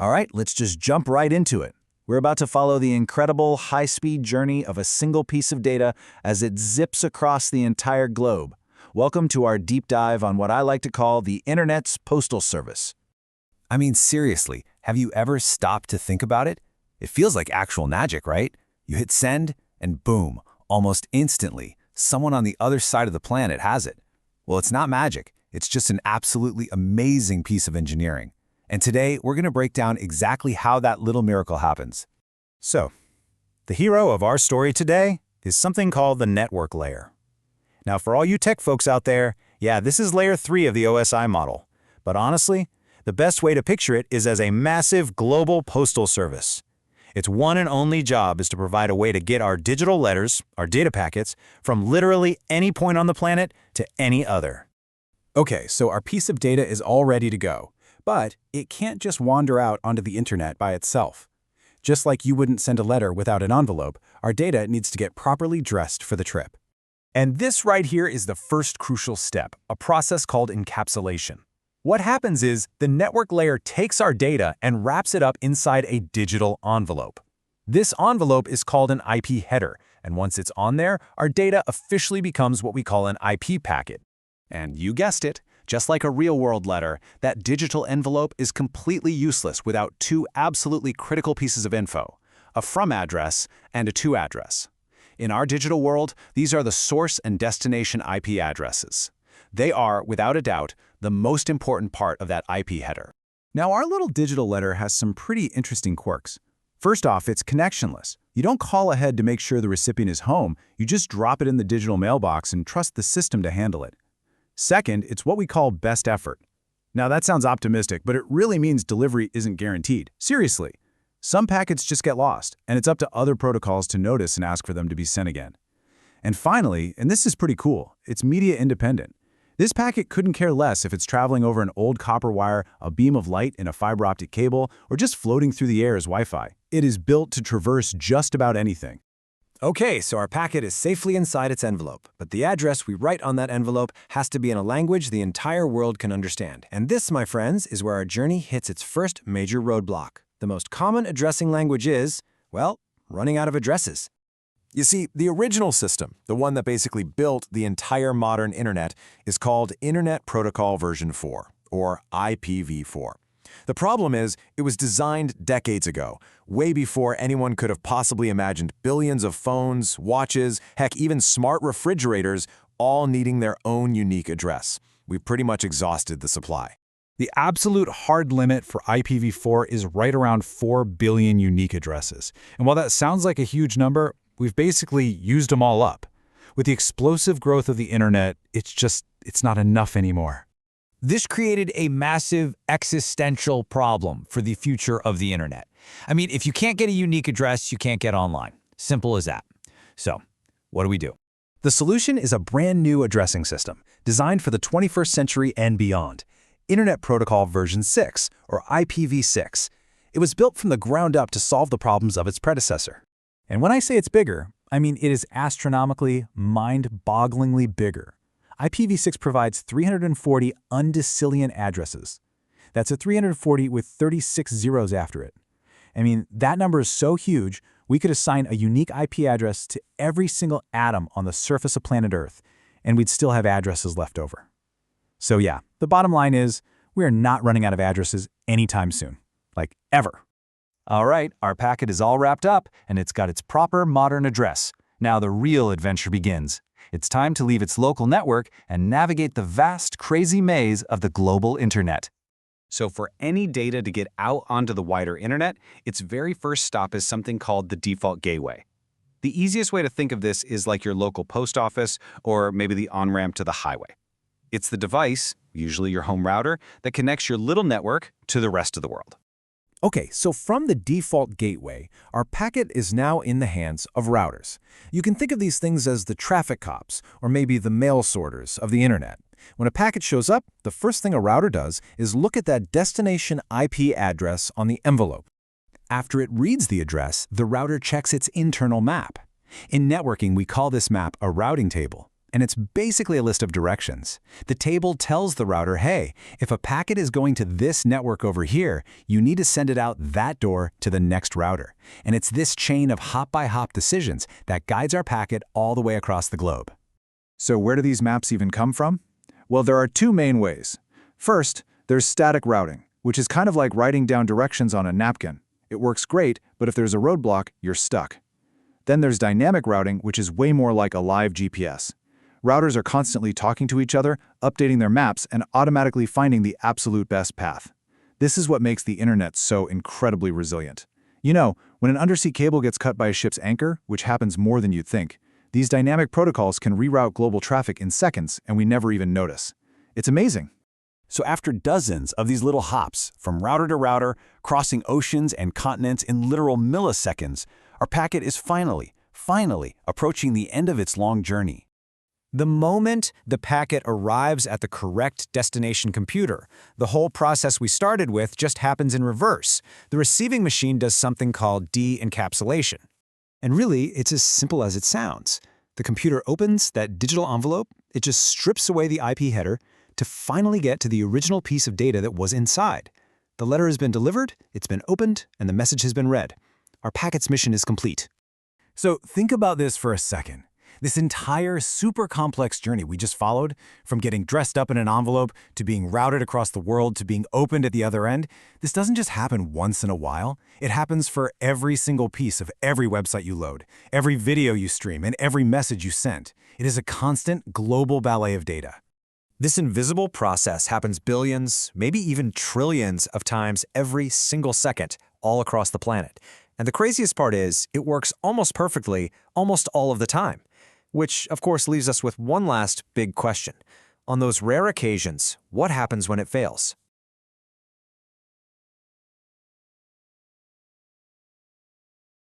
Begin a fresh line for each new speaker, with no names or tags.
All right, let's just jump right into it. We're about to follow the incredible high-speed journey of a single piece of data as it zips across the entire globe. Welcome to our deep dive on what I like to call the Internet's postal service.
I mean, seriously, have you ever stopped to think about it? It feels like actual magic, right? You hit send, and boom, almost instantly, someone on the other side of the planet has it. Well, it's not magic. It's just an absolutely amazing piece of engineering. And today, we're going to break down exactly how that little miracle happens.
So, the hero of our story today is something called the network layer. Now, for all you tech folks out there, yeah, this is layer 3 of the OSI model. But honestly, the best way to picture it is as a massive global postal service. Its one and only job is to provide a way to get our digital letters, our data packets, from literally any point on the planet to any other.
Okay, so our piece of data is all ready to go, but it can't just wander out onto the internet by itself. Just like you wouldn't send a letter without an envelope, our data needs to get properly dressed for the trip. And this right here is the first crucial step, a process called encapsulation. What happens is the network layer takes our data and wraps it up inside a digital envelope. This envelope is called an IP header, and once it's on there, our data officially becomes what we call an IP packet. And you guessed it, just like a real-world letter, that digital envelope is completely useless without two absolutely critical pieces of info, a from address and a to address. In our digital world, these are the source and destination IP addresses. They are, without a doubt, the most important part of that IP header. Now, our little digital letter has some pretty interesting quirks. First off, it's connectionless. You don't call ahead to make sure the recipient is home, you just drop it in the digital mailbox and trust the system to handle it. Second, it's what we call best effort. Now, that sounds optimistic, but it really means delivery isn't guaranteed. Seriously. Some packets just get lost, and it's up to other protocols to notice and ask for them to be sent again. And finally, and this is pretty cool, it's media independent. This packet couldn't care less if it's traveling over an old copper wire, a beam of light in a fiber optic cable, or just floating through the air as Wi-Fi. It is built to traverse just about anything.
Okay, so our packet is safely inside its envelope, but the address we write on that envelope has to be in a language the entire world can understand. And this, my friends, is where our journey hits its first major roadblock. The most common addressing language is, well, running out of addresses. You see, the original system, the one that basically built the entire modern internet, is called Internet Protocol version 4, or IPv4. The problem is, it was designed decades ago, way before anyone could have possibly imagined billions of phones, watches, heck, even smart refrigerators, all needing their own unique address. We've pretty much exhausted the supply.
The absolute hard limit for IPv4 is right around 4 billion unique addresses. And while that sounds like a huge number, we've basically used them all up. With the explosive growth of the internet, it's not enough anymore.
This created a massive existential problem for the future of the internet. I mean, if you can't get a unique address, you can't get online. Simple as that. So, what do we do?
The solution is a brand new addressing system designed for the 21st century and beyond. Internet Protocol version 6, or IPv6. It was built from the ground up to solve the problems of its predecessor. And when I say it's bigger, I mean it is astronomically, mind-bogglingly bigger. IPv6 provides 340 undecillion addresses. That's a 340 with 36 zeros after it. I mean, that number is so huge, we could assign a unique IP address to every single atom on the surface of planet Earth, and we'd still have addresses left over. So yeah, the bottom line is, we are not running out of addresses anytime soon. Like, ever.
All right, our packet is all wrapped up, and it's got its proper modern address. Now the real adventure begins. It's time to leave its local network and navigate the vast, crazy maze of the global internet. So for any data to get out onto the wider internet, its very first stop is something called the default gateway. The easiest way to think of this is like your local post office or maybe the on-ramp to the highway. It's the device, usually your home router, that connects your little network to the rest of the world.
Okay, so from the default gateway, our packet is now in the hands of routers. You can think of these things as the traffic cops, or maybe the mail sorters of the internet. When a packet shows up, the first thing a router does is look at that destination IP address on the envelope. After it reads the address, the router checks its internal map. In networking, we call this map a routing table. and it's basically a list of directions. The table tells the router, hey, if a packet is going to this network over here, you need to send it out that door to the next router. And it's this chain of hop-by-hop decisions that guides our packet all the way across the globe.
So where do these maps even come from? Well, there are two main ways. First, there's static routing, which is kind of like writing down directions on a napkin. It works great, but if there's a roadblock, you're stuck. Then there's dynamic routing, which is way more like a live GPS. Routers are constantly talking to each other, updating their maps, and automatically finding the absolute best path. This is what makes the internet so incredibly resilient. You know, when an undersea cable gets cut by a ship's anchor, which happens more than you'd think, these dynamic protocols can reroute global traffic in seconds, and we never even notice. It's amazing.
So after dozens of these little hops, from router to router, crossing oceans and continents in literal milliseconds, our packet is finally approaching the end of its long journey.
The moment the packet arrives at the correct destination computer, the whole process we started with just happens in reverse. The receiving machine does something called de-encapsulation. And really, it's as simple as it sounds. The computer opens that digital envelope, it just strips away the IP header to finally get to the original piece of data that was inside. The letter has been delivered, it's been opened, and the message has been read. Our packet's mission is complete.
So think about this for a second. This entire super complex journey we just followed, from getting dressed up in an envelope to being routed across the world to being opened at the other end, this doesn't just happen once in a while. It happens for every single piece of every website you load, every video you stream, and every message you send. It is a constant global ballet of data.
This invisible process happens billions, maybe even trillions of times every single second, all across the planet. And the craziest part is, it works almost perfectly, almost all of the time. Which, of course, leaves us with one last big question. On those rare occasions, what happens when it fails?